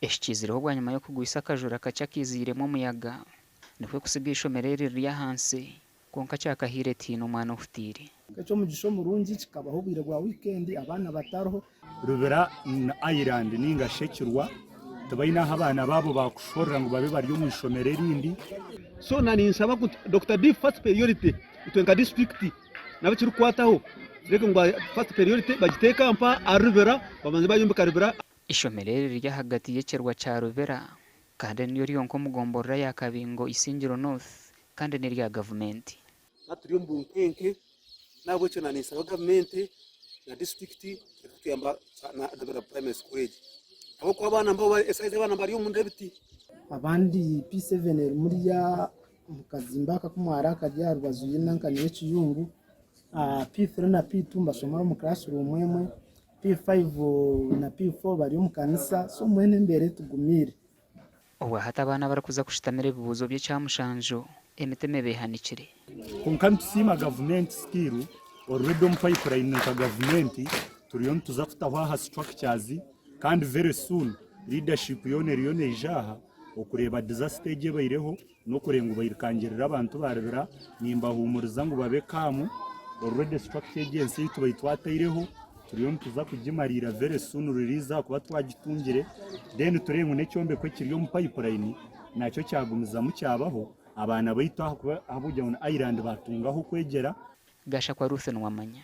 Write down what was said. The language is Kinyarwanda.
Eshikizire bwa nyuma yo kugwisa akajura kaca kiziremo omuyaga nikwe kusiga ishomerere riri ahansi konka cyakahire tino mwana ufitire cyo mu gisho murungi kikabaho ubwire bwa weekend abana bataroho Rubira Island ninga shekirwa tubayina abana babo bakushorera ngo babe bari mu ishomerere rindi so nani nsaba ku Dr. D first priority utwenga district nabakiri kwataho reka ngo first priority bagiteka mpa arubera bamanze bayumbuka Rubira ishomerere riri hagati y'ekirwa cya Rubira kandi niyo riyonko mugomborera ya Kabingo Isingiro North kandi ni rya government naturiyo mbunkenke nabo cyo nani nsaba government na district tuyamba na Rubira primary school abo kwa bana mbao esize bana bari mu ndebiti abandi P7 muri ya mukazimbaka kumwara kajya rwazuye nankaniye kiyungu P3 na P2 mbashomara mu classroom mwemwe P5 na P4 bari mu kanisa so mwene mbere tugumire owa hata abana barakuza kushitamira ibibuzo bye cyamushanjo emiteme behanikire konka tusima government skill already on pipeline ka government turiyo tuza kutaha structures kandi very soon leadership yone ijaha okureba disaster stage bayireho no kurenga bayirikangirira abantu barabira nimba humuriza ngo babe kamu already structure agency tubayitwataireho turiyo tuza kugimarira very soon release kuba twagitungire then turengu necyombe kwe kiriyo mu pipeline nacyo cyagumiza mu cyabaho abana bayitaho kuba abujya mu island batungaho kwegera gasha kwa Ruth n'wamanya